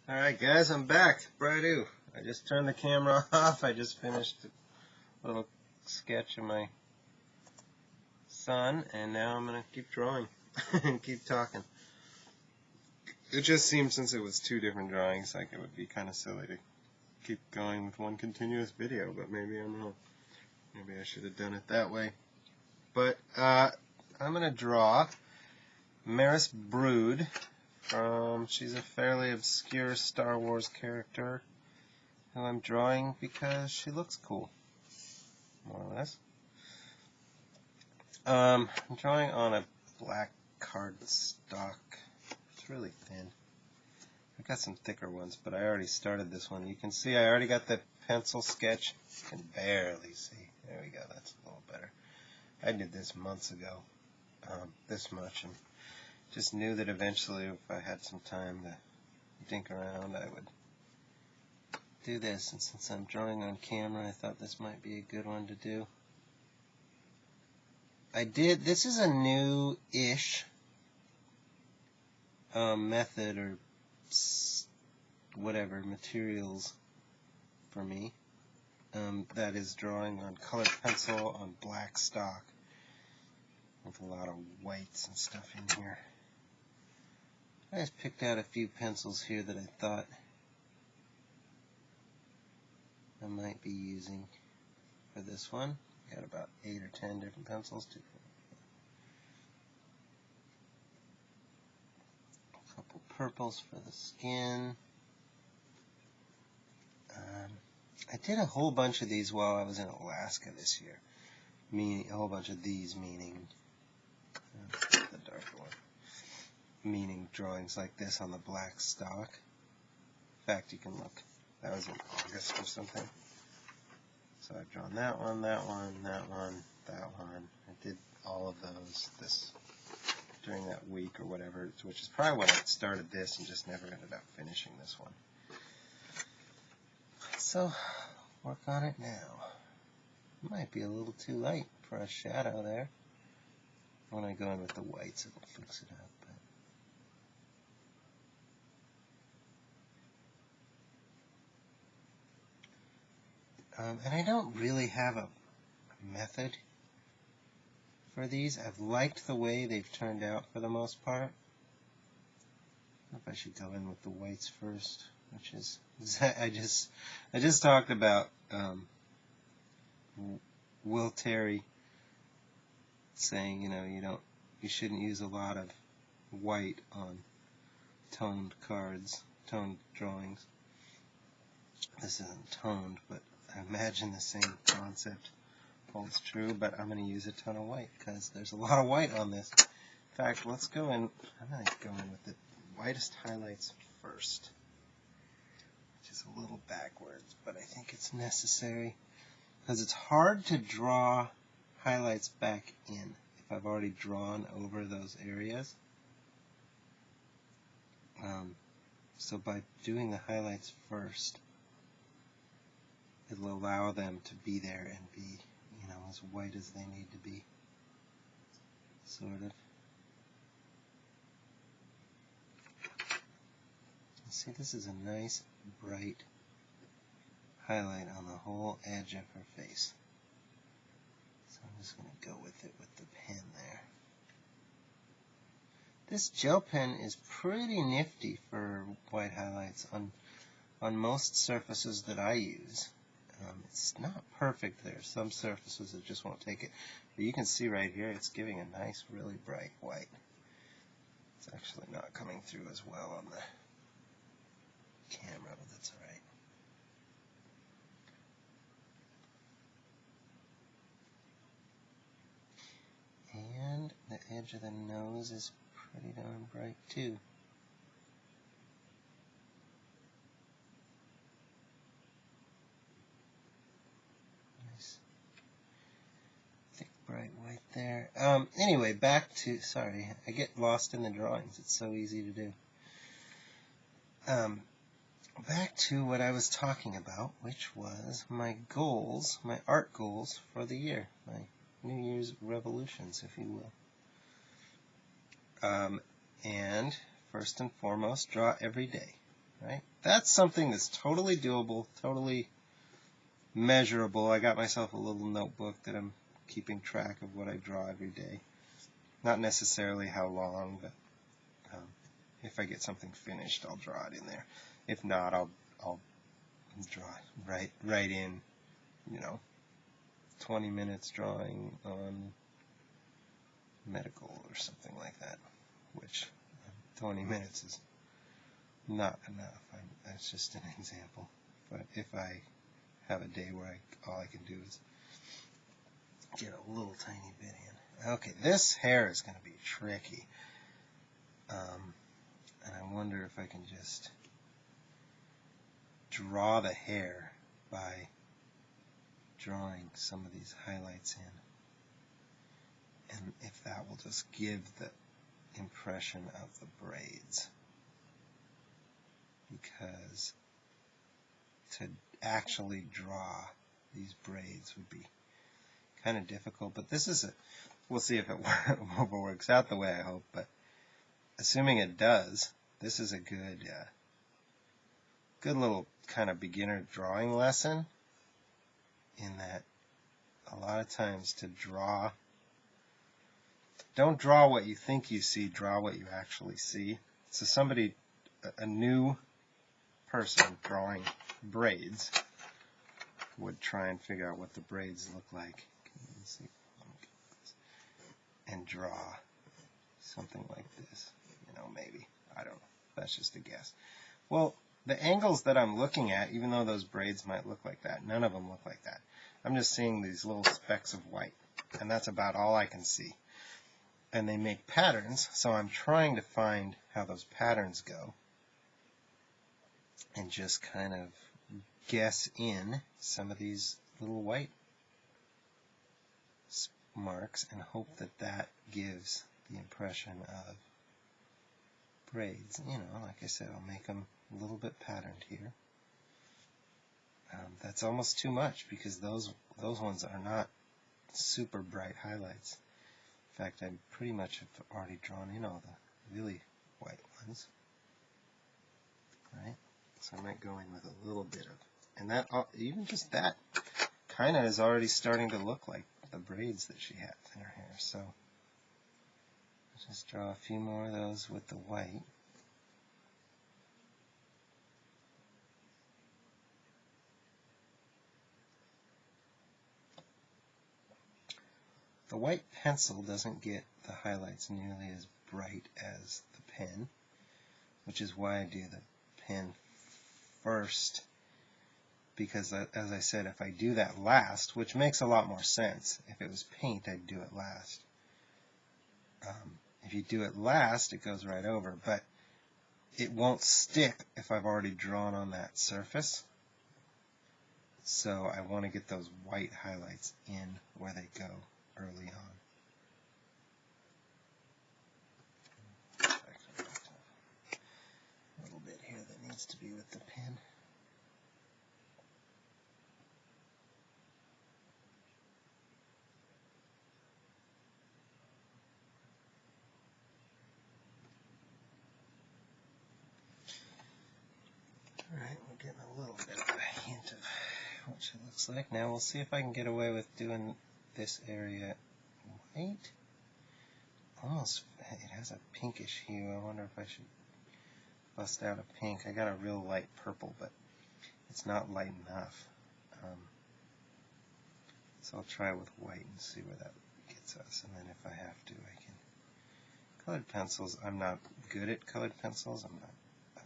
Alright guys, I'm back. Bradu. I just turned the camera off. I just finished a little sketch of my son, and now I'm going to keep drawing and keep talking. It just seemed, since it was two different drawings, like it would be kind of silly to keep going with one continuous video, but maybe I'm wrong. Maybe I should have done it that way. But I'm going to draw Maris Brood. She's a fairly obscure Star Wars character who I'm drawing because she looks cool, more or less. I'm drawing on a black cardstock. It's really thin. I've got some thicker ones, but I already started this one. You can see I already got the pencil sketch. You can barely see. There we go. That's a little better. I did this months ago, this much, and just knew that eventually, if I had some time to dink around, I would do this. And since I'm drawing on camera, I thought this might be a good one to do. This is a new-ish method or whatever, materials for me. That is drawing on colored pencil on black stock with a lot of whites and stuff in here. I just picked out a few pencils here that I thought I might be using for this one. Got about 8 or 10 different pencils. A couple purples for the skin. I did a whole bunch of these while I was in Alaska this year. Meaning, a whole bunch of these, meaning the darker one. Meaning drawings like this on the black stock. In fact, you can look. That was in August or something. So I've drawn that one, that one, that one, that one. I did all of those during that week or whatever, which is probably when I started this and just never ended up finishing this one. So, work on it now. Might be a little too light for a shadow there. When I go in with the whites, it'll fix it up. And I don't really have a method for these. I've liked the way they've turned out for the most part. I don't know if I should go in with the whites first, which is I just talked about Will Terry saying, you shouldn't use a lot of white on toned cards, toned drawings. This isn't toned, but I imagine the same concept holds true, but I'm going to use a ton of white because there's a lot of white on this. In fact, let's go in, I'm going to go in with the whitest highlights first, which is a little backwards, but I think it's necessary because it's hard to draw highlights back in if I've already drawn over those areas. So by doing the highlights first, it'll allow them to be there and be, as white as they need to be, sort of. See, this is a nice, bright highlight on the whole edge of her face. So I'm just going to go with it with the pen there. This gel pen is pretty nifty for white highlights on most surfaces that I use. It's not perfect there. Some surfaces it just won't take it. But you can see right here it's giving a nice, really bright white. It's actually not coming through as well on the camera, but that's alright. And the edge of the nose is pretty darn bright too. Bright white there. Anyway, back to, sorry, I get lost in the drawings. It's so easy to do. Back to what I was talking about, which was my goals, my art goals for the year, my New Year's revolutions, if you will. And first and foremost, draw every day. right? That's something that's totally doable, totally measurable. I got myself a little notebook that I'm keeping track of what I draw every day. Not necessarily how long, but if I get something finished, I'll draw it in there. If not, I'll draw it right in, 20 minutes drawing on medical or something like that, which 20 minutes is not enough. That's just an example. But if I have a day where all I can do is get a little tiny bit in. Okay, this hair is going to be tricky. And I wonder if I can just draw the hair by drawing some of these highlights in. And if that will just give the impression of the braids. Because to actually draw these braids would be kind of difficult. But this is we'll see if it works out the way I hope. But assuming it does, this is a good little kind of beginner drawing lesson, in that a lot of times to draw, don't draw what you think you see, draw what you actually see. So a new person drawing braids would try and figure out what the braids look like. And draw something like this. Maybe. I don't know. That's just a guess. Well, the angles that I'm looking at, even though those braids might look like that, none of them look like that. I'm just seeing these little specks of white, and that's about all I can see. And they make patterns, so I'm trying to find how those patterns go and just kind of guess in some of these little white marks and hope that that gives the impression of braids. Like I said, I'll make them a little bit patterned here. That's almost too much because those ones are not super bright highlights. In fact, I pretty much have already drawn in all the really white ones. Right? So I might go in with a little bit of, and that even just that kind of is already starting to look like the braids that she has in her hair. So I'll just draw a few more of those with the white. The white pencil doesn't get the highlights nearly as bright as the pen, which is why I do the pen first, because as I said, if I do that last, which makes a lot more sense, if it was paint I'd do it last. If you do it last, it goes right over, but it won't stick if I've already drawn on that surface. So I want to get those white highlights in where they go early on. A little bit here that needs to be with the pen. Alright, we're getting a little bit of a hint of what she looks like. Now we'll see if I can get away with doing this area white. Almost, it has a pinkish hue. I wonder if I should bust out a pink. I got a real light purple, but it's not light enough. So I'll try with white and see where that gets us. And then if I have to, I can. Colored pencils, I'm not good at colored pencils. I'm not, I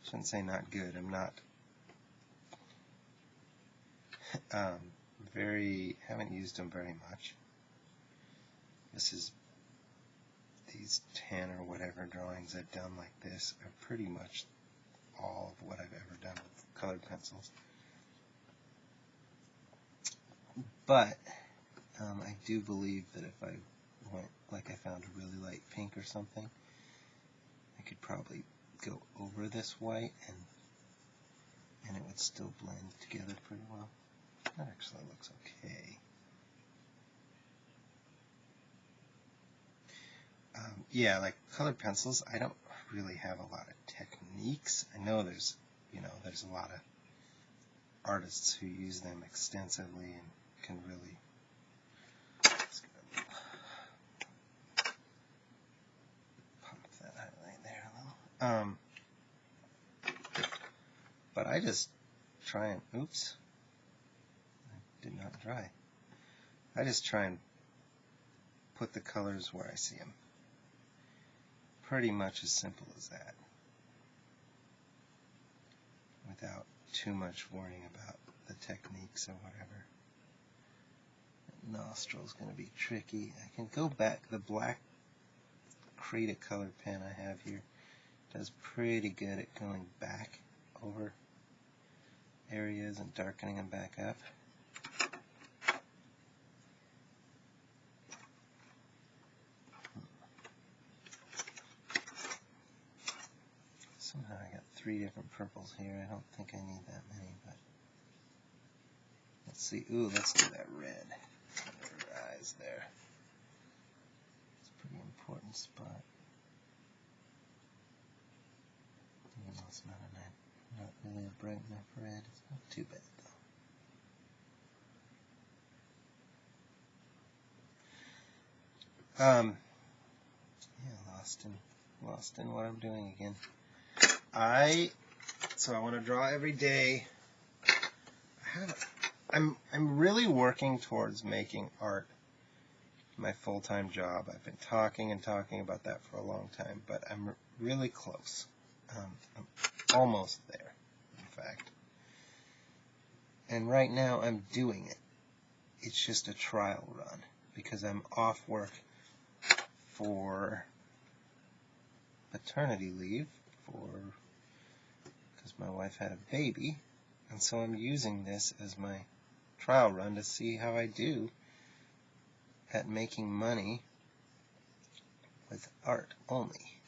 shouldn't say not good. I'm not haven't used them very much. These 10 or whatever drawings I've done like this are pretty much all of what I've ever done with colored pencils. But I do believe that if I went, like I found a really light pink or something, I could probably go over this white and it would still blend together pretty well. That actually looks okay. Yeah, like colored pencils, I don't really have a lot of techniques. I know there's a lot of artists who use them extensively and can really pop that highlight there a little. But I just try and, oops, I did not dry. I just try and put the colors where I see them. Pretty much as simple as that, without too much worrying about the techniques or whatever. The nostril's going to be tricky. I can go back. The black Krita color pen I have here does pretty good at going back over areas and darkening them back up. Somehow I got 3 different purples here. I don't think I need that many, but let's see. Ooh, let's do that red under her eyes there. It's a pretty important spot. Even though it's not really a bright enough red. It's not too bad though. Yeah, lost in what I'm doing again. So I want to draw every day. I'm really working towards making art my full-time job. I've been talking and talking about that for a long time, but I'm really close. I'm almost there, in fact. And right now I'm doing it. It's just a trial run because I'm off work for paternity leave because my wife had a baby, and so I'm using this as my trial run to see how I do at making money with art only.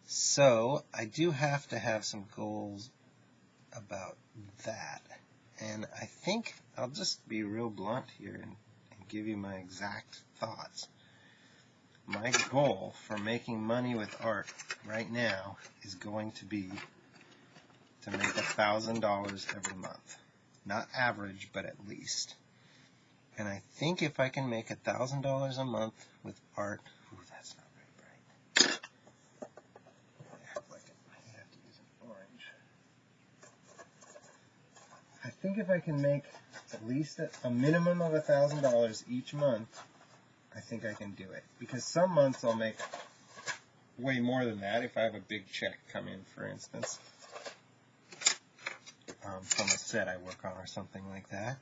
So I do have to have some goals about that, and I think I'll just be real blunt here and give you my exact thoughts. My goal for making money with art right now is going to be to make $1,000 every month. Not average, but at least. And I think if I can make $1,000 a month with art, ooh, that's not very bright. I act like I have to use an orange. I think if I can make at least a minimum of $1,000 each month, I think I can do it. Because some months I'll make way more than that if I have a big check come in, for instance, from a set I work on or something like that.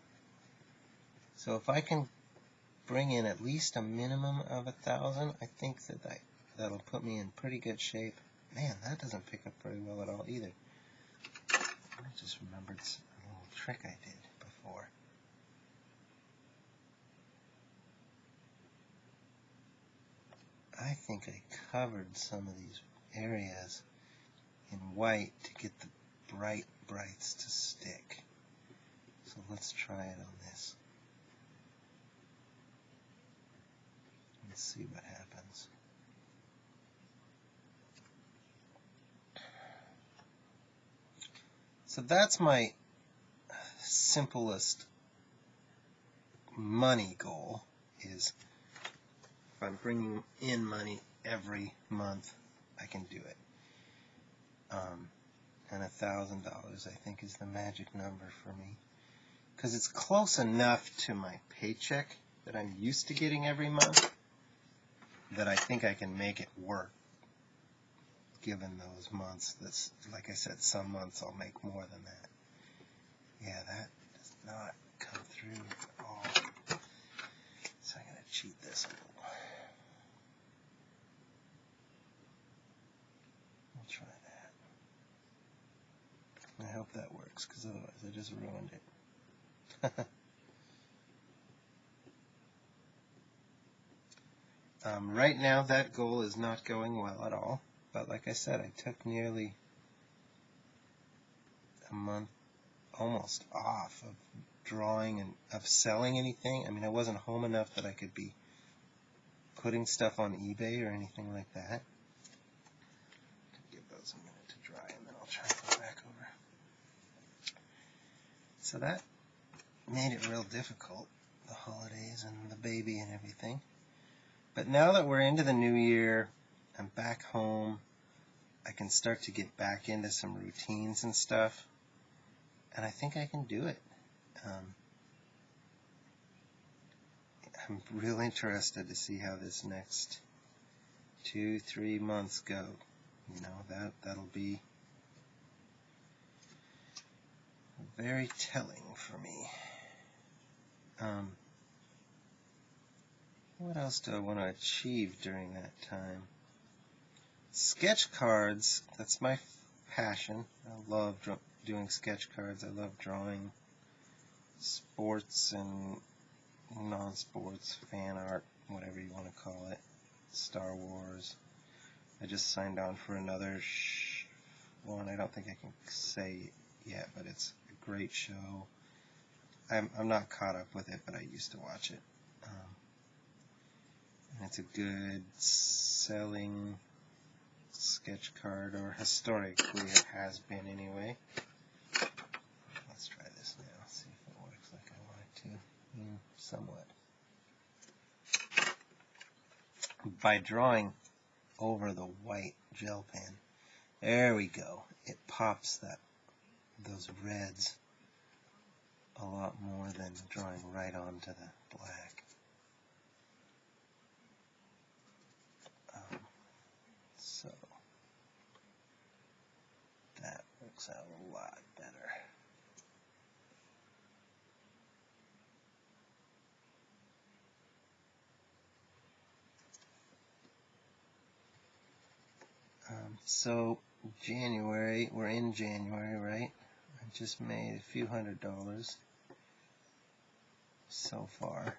So if I can bring in at least a minimum of $1,000, I think that'll put me in pretty good shape. Man, that doesn't pick up very well at all either. I just remembered a little trick I did before. I think I covered some of these areas in white to get the brights to stick. So let's try it on this. Let's see what happens. So that's my simplest money goal, is if I'm bringing in money every month, I can do it. And $1,000, I think, is the magic number for me. Because it's close enough to my paycheck that I'm used to getting every month that I think I can make it work, given those months. That's, like I said, some months I'll make more than that. Yeah, that does not come through at all. So I'm going to cheat this a little. We'll try that. I hope that works, because otherwise I just ruined it. Right now that goal is not going well at all, but like I said, I took nearly a month almost off of drawing and of selling anything. I mean, I wasn't home enough that I could be putting stuff on eBay or anything like that. those a minute to dry, and then I'll try and go back over. So that made it real difficult, the holidays and the baby and everything. But now that we're into the new year, I'm back home, I can start to get back into some routines and stuff, and I think I can do it. I'm real interested to see how this next 2-3 months go. You know, that'll be very telling for me. What else do I want to achieve during that time? Sketch cards, that's my passion. I love doing sketch cards. I love drawing sports and non-sports, fan art, whatever you want to call it. Star Wars. I just signed on for another one. I don't think I can say it yet, but it's a great show. I'm not caught up with it, but I used to watch it. And it's a good selling sketch card, or historically it has been anyway. Let's try this now, see if it works like I want it to. Somewhat. By drawing over the white gel pen, there we go. It pops those reds a lot more than drawing right onto the black. So that works out a lot better. So January, we're in January, right? I just made a few $100s so far.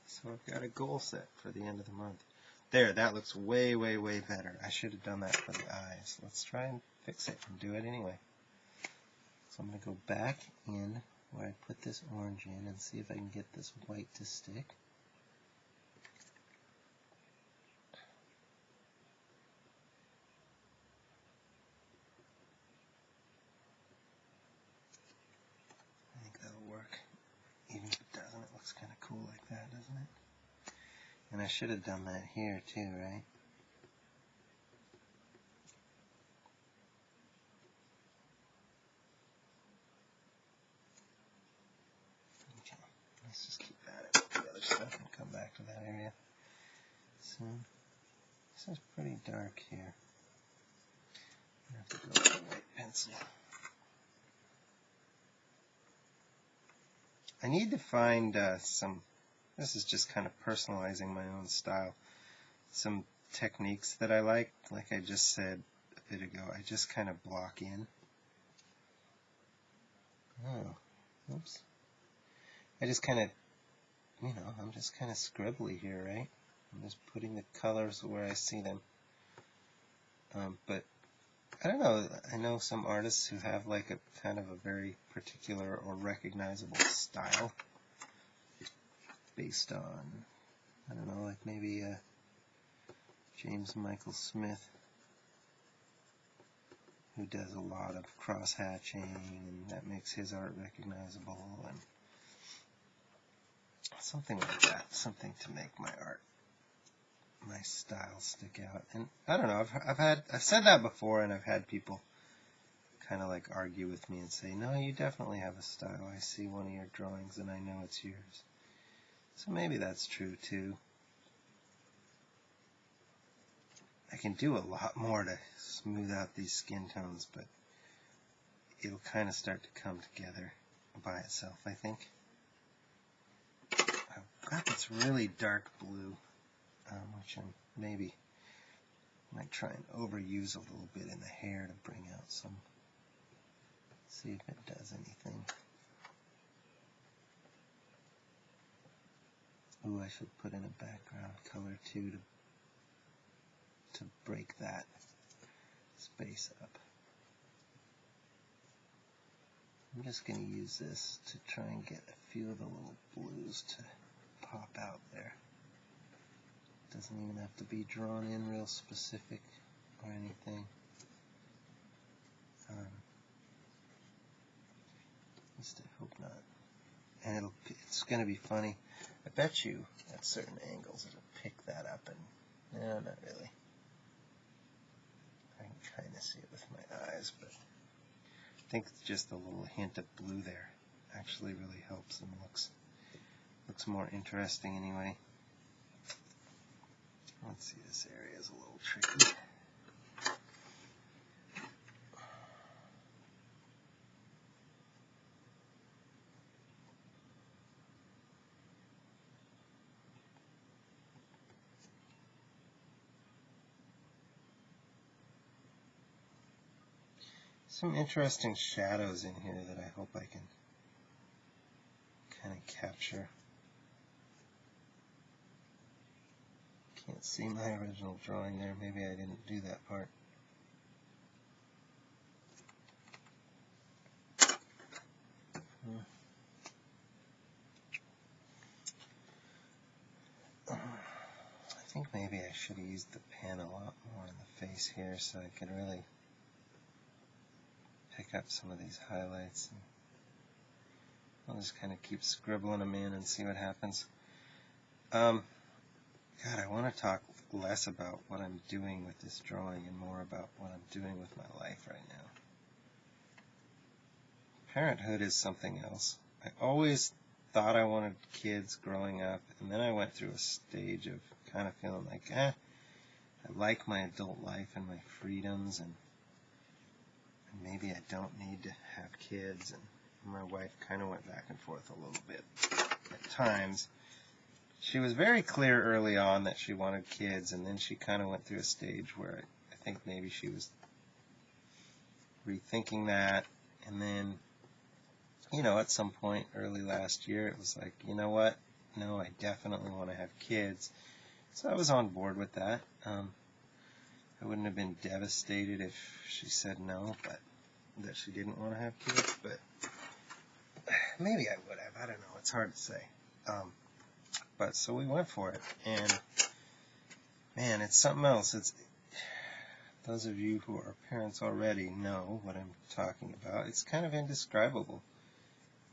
So I've got a goal set for the end of the month. There, that looks way, way, way better. I should have done that for the eyes. Let's try and fix it and do it anyway. So I'm going to go back in where I put this orange in and see if I can get this white to stick. I think that'll work. Even if it doesn't, it looks kind of cool like that, doesn't it? And I should have done that here too, right? Okay, let's just keep that with the other stuff and come back to that area soon. This is pretty dark here. I have to go with a white pencil. I need to find this is just kind of personalizing my own style, some techniques that I like I just said a bit ago. I just kind of block in. Oh, oops. I just kind of, I'm just kind of scribbly here, right? I'm just putting the colors where I see them. But I don't know, I know some artists who have like a kind of a very particular or recognizable style based on, I don't know, like maybe James Michael Smith, who does a lot of cross-hatching, and that makes his art recognizable, and something like that, something to make my art, my style stick out. And I don't know, I've said that before, and I've had people kind of like argue with me and say, no, you definitely have a style. I see one of your drawings and I know it's yours. So maybe that's true too. I can do a lot more to smooth out these skin tones, but it'll kind of start to come together by itself, I think. I've got this really dark blue, which I maybe might try and overuse a little bit in the hair to bring out some, see if it does anything. Ooh, I should put in a background color too to break that space up. I'm just going to use this to try and get a few of the little blues to pop out there. Doesn't even have to be drawn in real specific or anything. least I hope not. And it's going to be funny. I bet you at certain angles it'll pick that up, and no, not really. I can kind of see it with my eyes, but I think just a little hint of blue there actually really helps and looks more interesting anyway. Let's see, this area is a little tricky. Some interesting shadows in here that I hope I can kind of capture. Can't see my original drawing there. Maybe I didn't do that part. I think maybe I should have used the pen a lot more in the face here so I could really pick up some of these highlights. And I'll just kind of keep scribbling them in and see what happens. God, I want to talk less about what I'm doing with this drawing and more about what I'm doing with my life right now. Parenthood is something else. I always thought I wanted kids growing up, and then I went through a stage of kind of feeling like, I like my adult life and my freedoms, and maybe I don't need to have kids. And my wife kind of went back and forth a little bit at times. She was very clear early on that she wanted kids, and then she kind of went through a stage where I think maybe she was rethinking that, and then, you know, at some point early last year, it was like, you know what, no, I definitely want to have kids. So I was on board with that. I wouldn't have been devastated if she said no, but that she didn't want to have kids, but maybe I would have. I don't know. It's hard to say. But so we went for it, and man, it's something else. It's those of you who are parents already know what I'm talking about. It's kind of indescribable.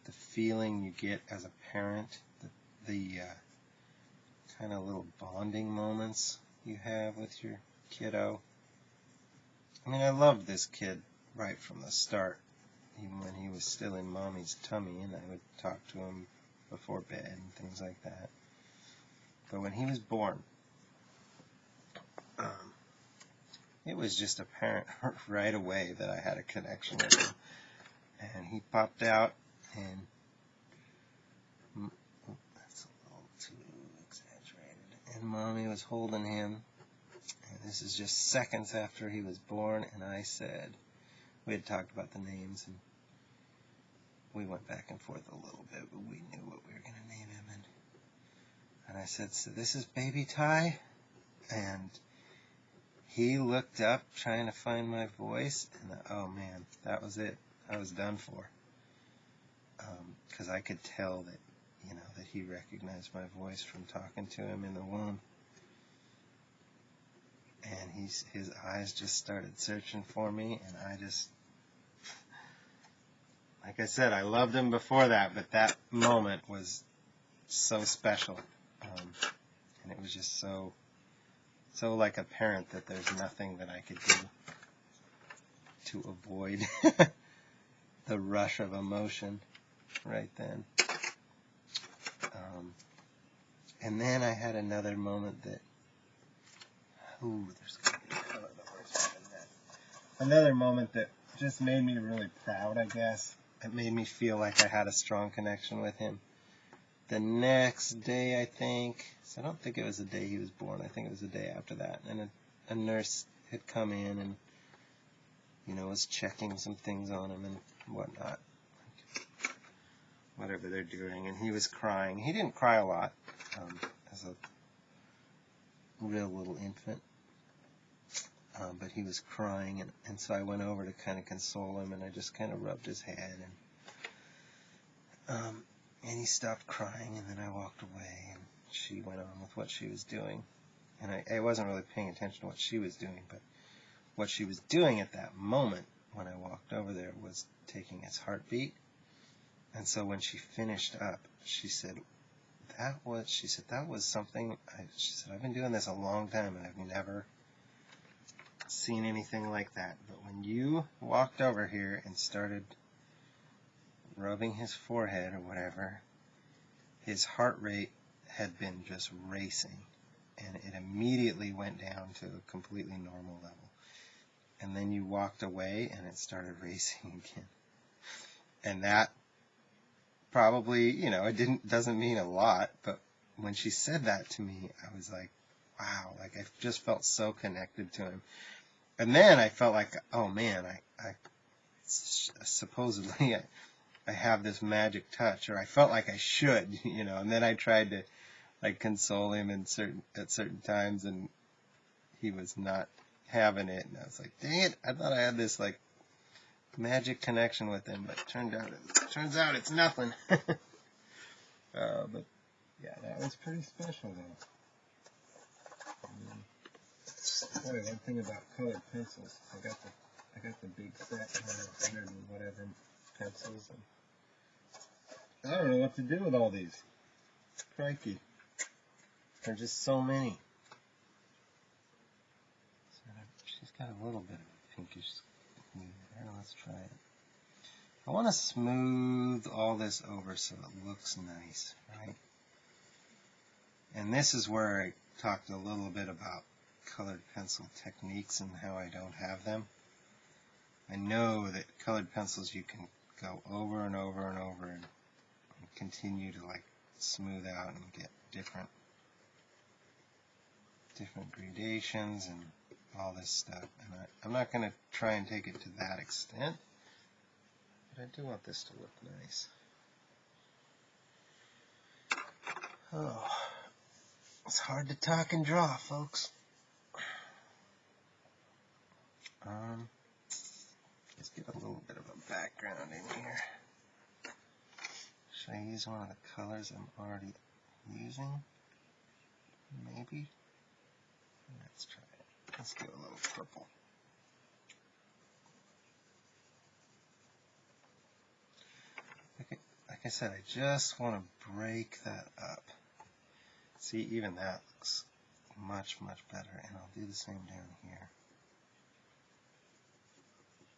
The feeling you get as a parent, the kind of little bonding moments you have with your kiddo. I mean, I loved this kid right from the start, even when he was still in mommy's tummy, and I would talk to him before bed and things like that. But when he was born, it was just apparent right away that I had a connection with him. And he popped out, and that's a little too exaggerated. And mommy was holding him, and this is just seconds after he was born, and I said, we had talked about the names, and we went back and forth a little bit, but we knew what we were going to name him. And I said, so this is baby Ty? And he looked up trying to find my voice, and oh man, that was it. I was done for. Because I could tell that, you know, that he recognized my voice from talking to him in the womb. And his eyes just started searching for me, and I just, like I said, I loved him before that, but that moment was so special. And it was just so like a parent that there's nothing that I could do to avoid the rush of emotion right then. And then I had another moment that, there's going to be a color that works better than that. Another moment that just made me really proud, I guess. It made me feel like I had a strong connection with him. The next day, I think, so I don't think it was the day he was born, I think it was the day after that, and a nurse had come in and, you know, was checking some things on him and whatnot, whatever they're doing, and he was crying. He didn't cry a lot as a real little infant, but he was crying, and so I went over to kind of console him, and I just kind of rubbed his head, and he stopped crying, and then I walked away, and she went on with what she was doing. And I wasn't really paying attention to what she was doing, but what she was doing at that moment when I walked over there was taking his heartbeat And so when she finished up, she said, that was something, she said, I've been doing this a long time and I've never seen anything like that. But when you walked over here and started rubbing his forehead or whatever, his heart rate had been just racing. And it immediately went down to a completely normal level. And then you walked away and it started racing again. And that probably, it doesn't mean a lot, but when she said that to me, I was like, wow, like I just felt so connected to him. And then I felt like, oh man, I supposedly I have this magic touch, or I felt like I should, and then I tried to like console him at certain times, and he was not having it, and I was like, dang it, I thought I had this like magic connection with him, but turns out it's nothing. But yeah, that was pretty special though. Boy, one thing about colored pencils, I got the big set, 100 and whatever pencils, and I don't know what to do with all these. Crikey, there are just so many. So she's got a little bit of a pinkish hue there. Let's try it. I want to smooth all this over so it looks nice, right? And this is where I talked a little bit about colored pencil techniques and how I don't have them. I know that colored pencils you can go over and over and over and continue to like smooth out and get different gradations and all this stuff. And I'm not going to try and take it to that extent, but I do want this to look nice. Oh, it's hard to talk and draw, folks. Let's get a little bit of a background in here. Should I use one of the colors I'm already using? Maybe? Let's try it. Let's do a little purple. Like I said, I just want to break that up. See, even that looks much, much better, and I'll do the same down here.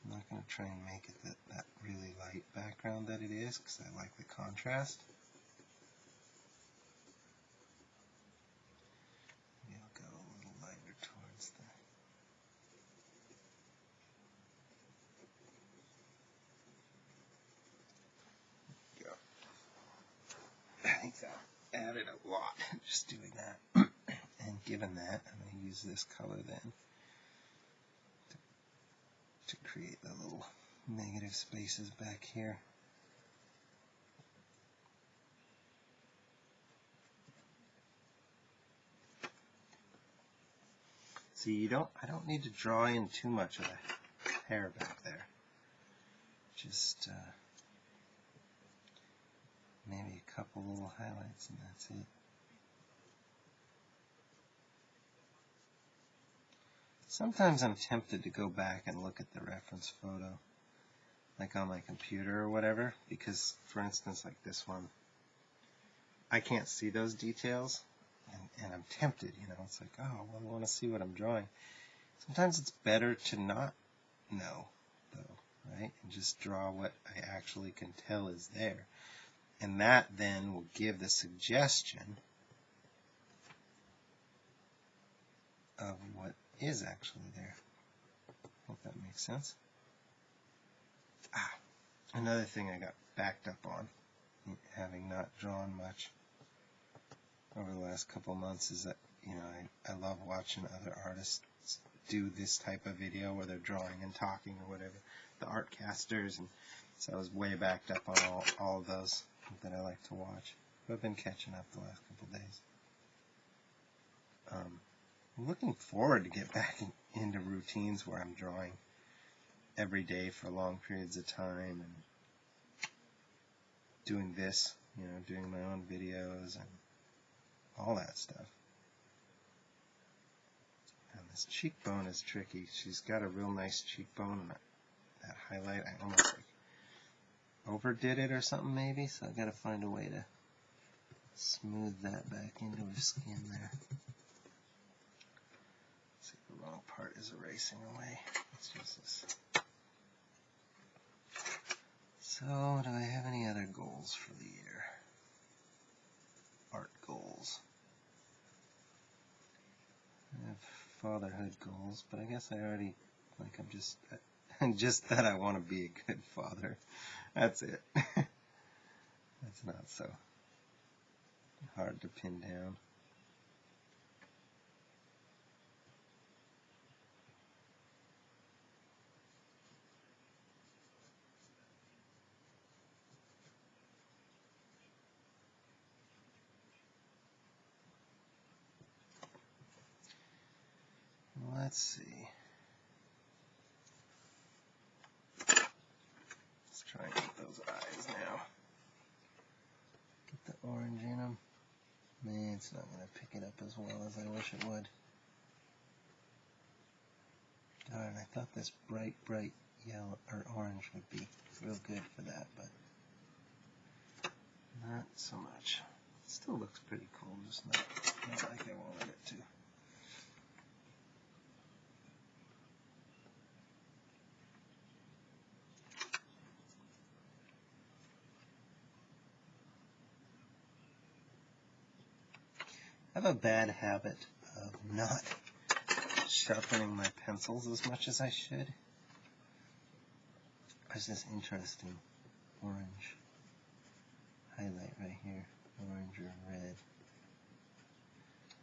I'm not going to try and make it that really light background that it is, because I like the contrast. Maybe I'll go a little lighter towards the... Yeah. I think that added a lot, just doing that. And given that, I'm going to use this color then to create the little negative spaces back here. See, I don't need to draw in too much of the hair back there. Just maybe a couple little highlights and that's it. Sometimes I'm tempted to go back and look at the reference photo, like on my computer or whatever, because, for instance, like this one, I can't see those details, and I'm tempted, it's like, oh, well, I want to see what I'm drawing. Sometimes it's better to not know, though, right, and just draw what I actually can tell is there. And that then will give the suggestion of what is actually there. Hope that makes sense. Another thing I got backed up on, having not drawn much over the last couple months, is that I love watching other artists do this type of video where they're drawing and talking or whatever, the art casters, and so I was way backed up on all of those that I like to watch. But I've been catching up the last couple days. I'm looking forward to get back into routines where I'm drawing every day for long periods of time and doing this, doing my own videos and all that stuff. And this cheekbone is tricky. She's got a real nice cheekbone, and that highlight, I overdid it or something maybe, so I gotta find a way to smooth that back into her skin there. See, the wrong part is erasing away. Let's use this. So, do I have any other goals for the year? Art goals. I have fatherhood goals, but I guess I already, like, I'm just that I want to be a good father. That's it. That's not so hard to pin down. Let's see. Let's try and get those eyes now. Get the orange in them. Man, it's not going to pick it up as well as I wish it would. Darn, I thought this bright yellow or orange would be real good for that, but not so much. It still looks pretty cool, just not like I wanted it to. I have a bad habit of not sharpening my pencils as much as I should. There's this interesting orange highlight right here, orange or red,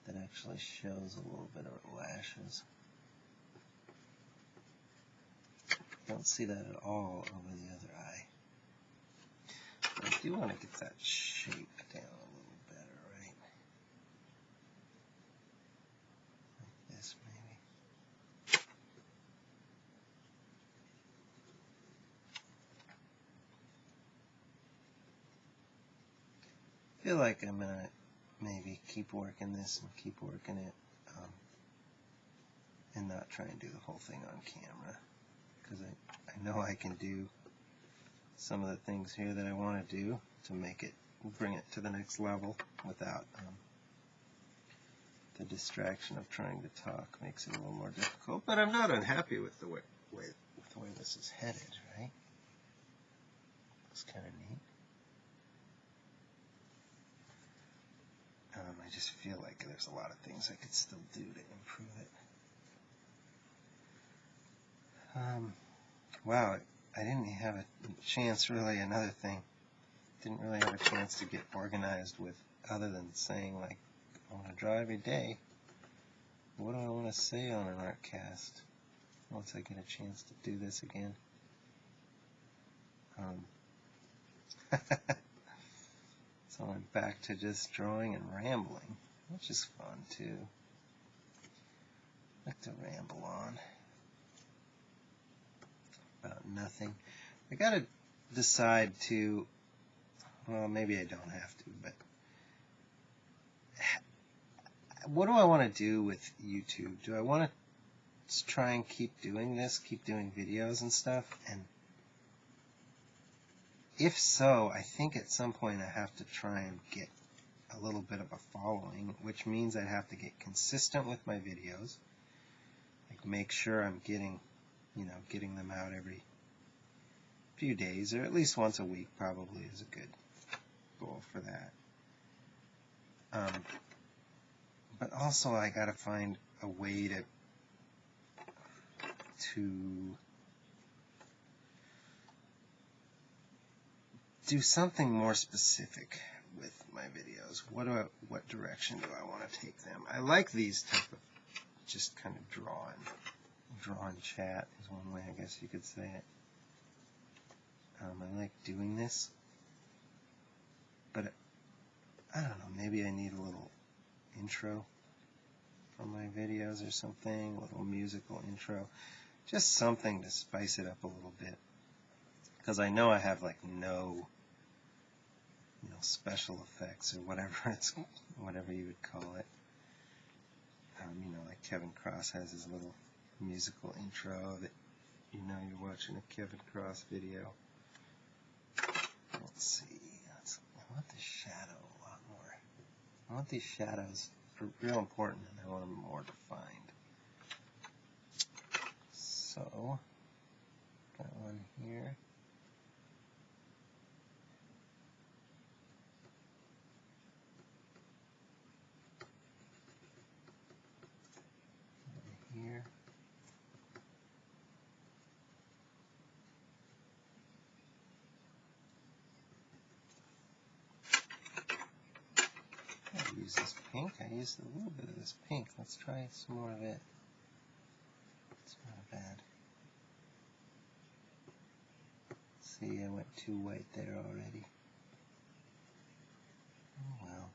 that actually shows a little bit of lashes. Don't see that at all over the other eye. But I do want to get that shape down a little better, right? Like this, maybe. I feel like I'm going to maybe keep working this and keep working it, and not try and do the whole thing on camera, because I know I can do some of the things here that I want to do to make it, bring it to the next level without the distraction of trying to talk. Makes it a little more difficult, but I'm not unhappy with the way this is headed, right? It's kind of neat. I just feel like there's a lot of things I could still do to improve it. Wow, I didn't have a chance, really, another thing. Didn't really have a chance to get organized with, other than saying, like, I want to draw every day. What do I want to say on an art cast once I get a chance to do this again? So I'm back to just drawing and rambling, which is fun too. I like to ramble on about nothing. I gotta decide to, well, maybe I don't have to, but what do I want to do with YouTube? Do I want to try and keep doing this, keep doing videos and stuff? And if so, I think at some point I have to try and get a little bit of a following, which means I'd have to get consistent with my videos, like make sure I'm getting them out every few days, or at least once a week probably is a good goal for that. But also I gotta find a way to do something more specific with my videos. What direction do I want to take them? I like these type of just kind of draw and chat is one way I guess you could say it. I like doing this, but I don't know, maybe I need a little intro for my videos or something, a little musical intro, just something to spice it up a little bit, because I know I have like no special effects or whatever you would call it. Like Kevin Cross has his little musical intro that you're watching a Kevin Cross video. let's see. I want the shadow a lot more. I want these shadows real important, and I want them more defined. So, got one here. Here. I use this pink. I used a little bit of this pink. Let's try some more of it. It's not bad. See, I went too white there already. Oh well.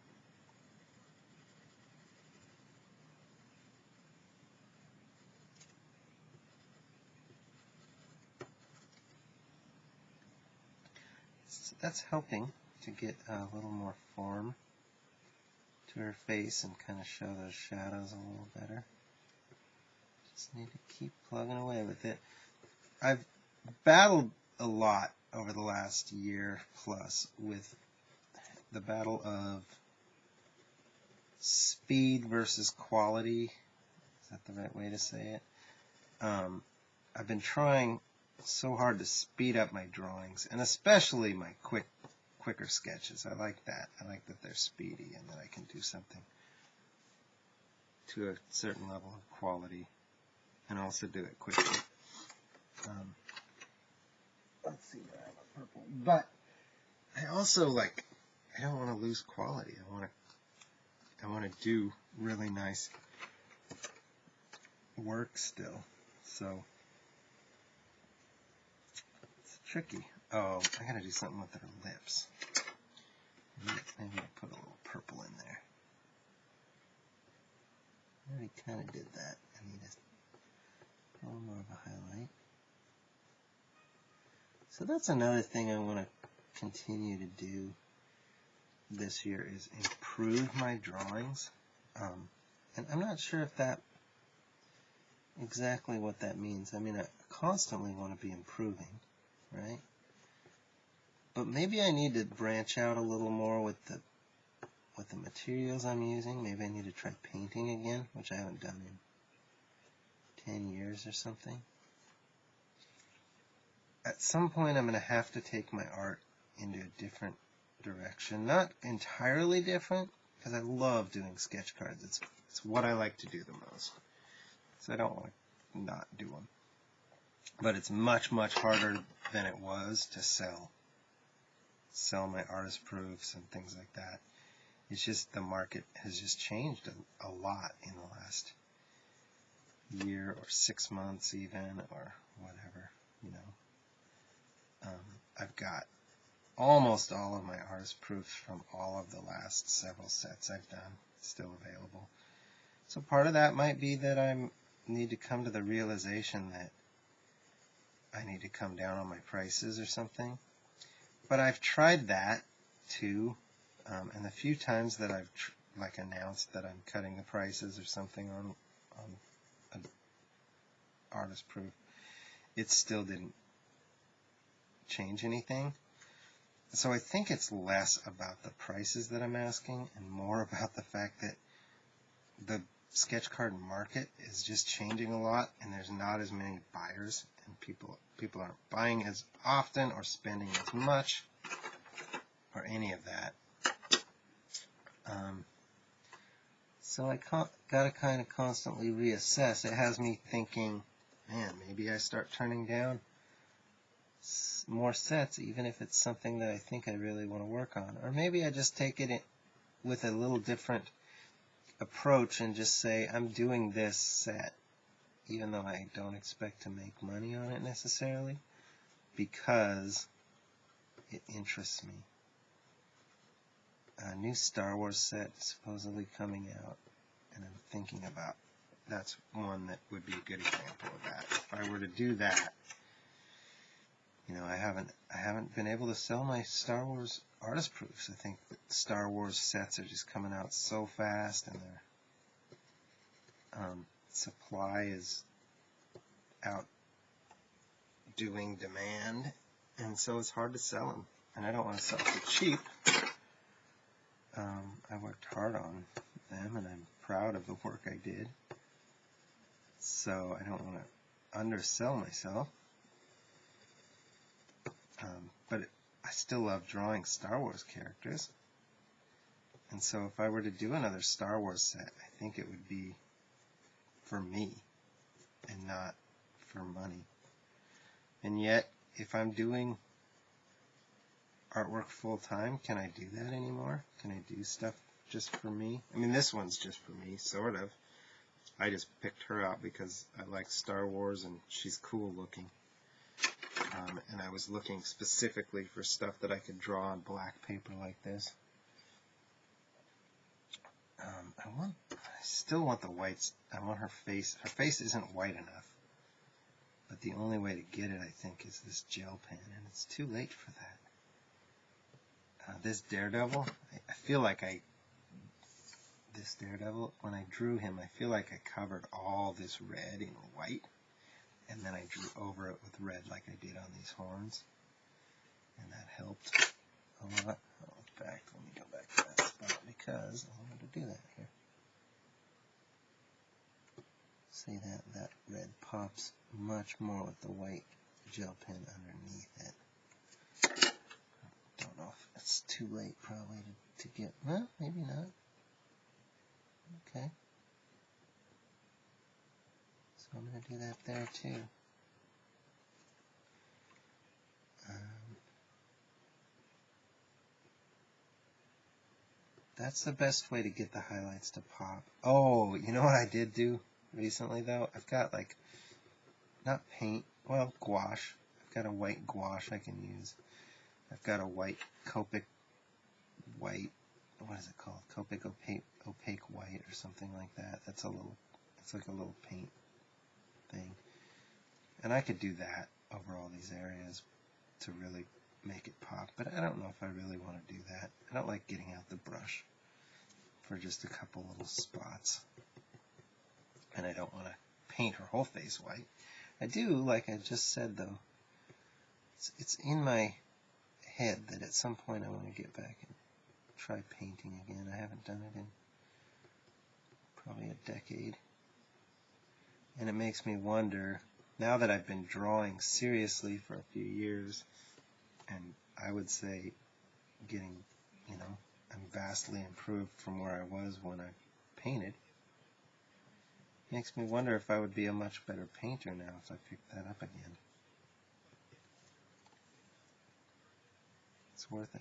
So that's helping to get a little more form to her face and kind of show those shadows a little better. Just need to keep plugging away with it. I've battled a lot over the last year plus with the battle of speed versus quality. Is that the right way to say it? I've been trying so hard to speed up my drawings, and especially my quicker sketches. I like that. I like that they're speedy and that I can do something to a certain level of quality and also do it quickly. Let's see where I have a purple. But I also I don't want to lose quality. I want to do really nice work still. So it's tricky. Oh, I gotta do something with her lips. Maybe I'll put a little purple in there. I already kind of did that. I need a little more of a highlight. So that's another thing I want to continue to do this year is improve my drawings. And I'm not sure if that exactly what that means. I mean, I constantly want to be improving, right? But maybe I need to branch out a little more with the materials I'm using. Maybe I need to try painting again, which I haven't done in 10 years or something. At some point, I'm going to have to take my art into a different direction. Not entirely different, because I love doing sketch cards. It's what I like to do the most. So I don't want to not do them. But it's much, much harder than it was to sell my artist proofs and things like that. It's just the market has just changed a lot in the last year or 6 months even, or whatever, you know. I've got almost all of my artist proofs from all of the last several sets I've done still available. So part of that might be that I need to come to the realization that I need to come down on my prices or something. But I've tried that too, and the few times that I've announced that I'm cutting the prices or something on an artist proof, it still didn't change anything. So I think it's less about the prices that I'm asking and more about the fact that the sketch card market is just changing a lot, and there's not as many buyers, and people aren't buying as often or spending as much or any of that. So I got to kind of constantly reassess. It has me thinking, man, maybe I start turning down more sets, even if it's something that I think I really want to work on. Or maybe I just take it with a little different approach and just say, I'm doing this set, even though I don't expect to make money on it necessarily, because it interests me. A new Star Wars set is supposedly coming out, and I'm thinking about, that's one that would be a good example of that. If I were to do that, you know, I haven't been able to sell my Star Wars artist proofs. I think that Star Wars sets are just coming out so fast, and their supply is outdoing demand, and so it's hard to sell them. and I don't want to sell for cheap. I worked hard on them, and I'm proud of the work I did. So I don't want to undersell myself. But I still love drawing Star Wars characters. And so if I were to do another Star Wars set, I think it would be for me and not for money. And yet, if I'm doing artwork full time, can I do that anymore? Can I do stuff just for me? I mean, this one's just for me, sort of. I just picked her out because I like Star Wars and she's cool looking. And I was looking specifically for stuff that I could draw on black paper like this. I still want the whites. I want her face. Her face isn't white enough. But the only way to get it, I think, is this gel pen. And it's too late for that. This Daredevil, I feel like this Daredevil, when I drew him, I feel like I covered all this red in white. And then I drew over it with red like I did on these horns. And that helped a lot. Oh, in fact, let me go back to that spot because I wanted to do that here. See that red pops much more with the white gel pen underneath it. Don't know if it's too late probably to get, well, maybe not. Okay. So I'm going to do that there too. That's the best way to get the highlights to pop. Oh, you know what I did do recently though? I've got like, not paint, well, gouache. I've got a white gouache I can use. I've got a white Copic white, what is it called? Copic opaque white or something like that. That's a little, it's like a little paint thing. And I could do that over all these areas to really make it pop, but I don't know if I really want to do that. I don't like getting out the brush for just a couple little spots. And I don't want to paint her whole face white. I do, like I just said though, it's in my head that at some point I want to get back and try painting again. I haven't done it in probably a decade. And it makes me wonder, now that I've been drawing seriously for a few years, and I would say getting, you know, I'm vastly improved from where I was when I painted. Makes me wonder if I would be a much better painter now if I picked that up again. It's worth a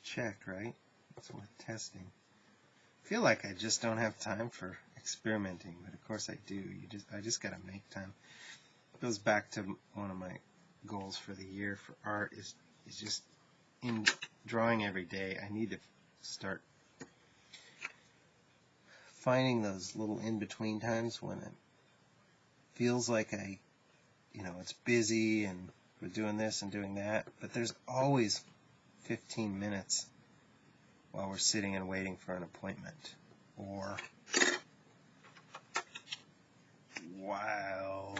check, right? It's worth testing. I feel like I just don't have time for experimenting, but of course I do. I just gotta make time. It goes back to one of my goals for the year for art is just in drawing every day. I need to start finding those little in-between times when it feels like it's busy and we're doing this and doing that, but there's always 15 minutes while we're sitting and waiting for an appointment, or while,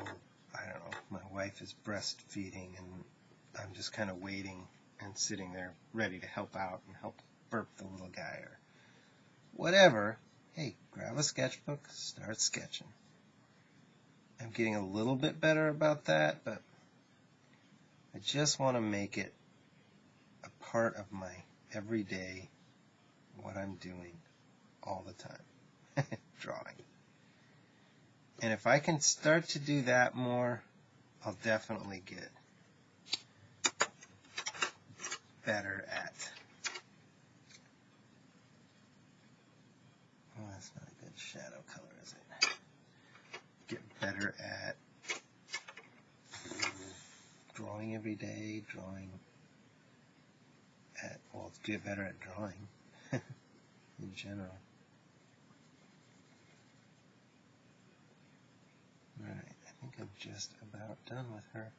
I don't know, my wife is breastfeeding and I'm just kind of waiting and sitting there ready to help out and help burp the little guy or whatever. Hey, grab a sketchbook, start sketching. I'm getting a little bit better about that, but I just want to make it a part of my everyday, what I'm doing all the time, drawing. And if I can start to do that more, I'll definitely get better at, well, that's not a good shadow color, is it? Get better at drawing every day, get better at drawing in general. Alright, I think I'm just about done with her.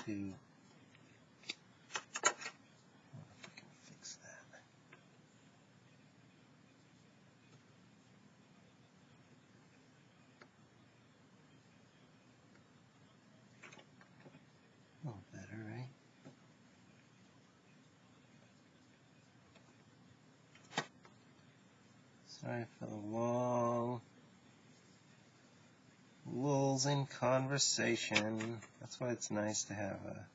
to, I wonder if we can fix that. A little better, right? Sorry for the long lulls in conversation. That's why it's nice to have a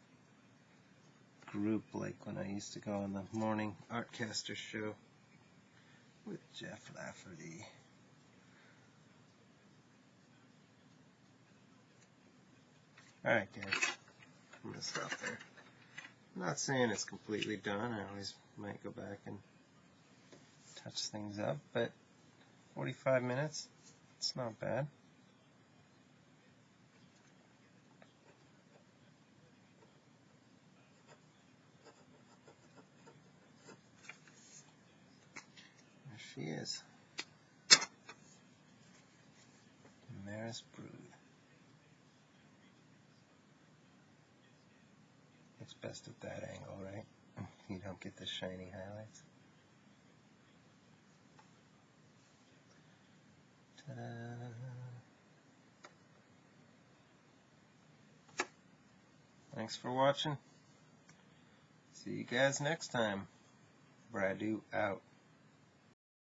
group like when I used to go on the morning Artcaster show with Jeff Lafferty. Alright guys, I'm going to stop there. I'm not saying it's completely done. I always might go back and touch things up, but 45 minutes, it's not bad. There she is. Maris Brood. Looks best at that angle, right? You don't get the shiny highlights. Ta-da! Thanks for watching. See you guys next time. Bradu out.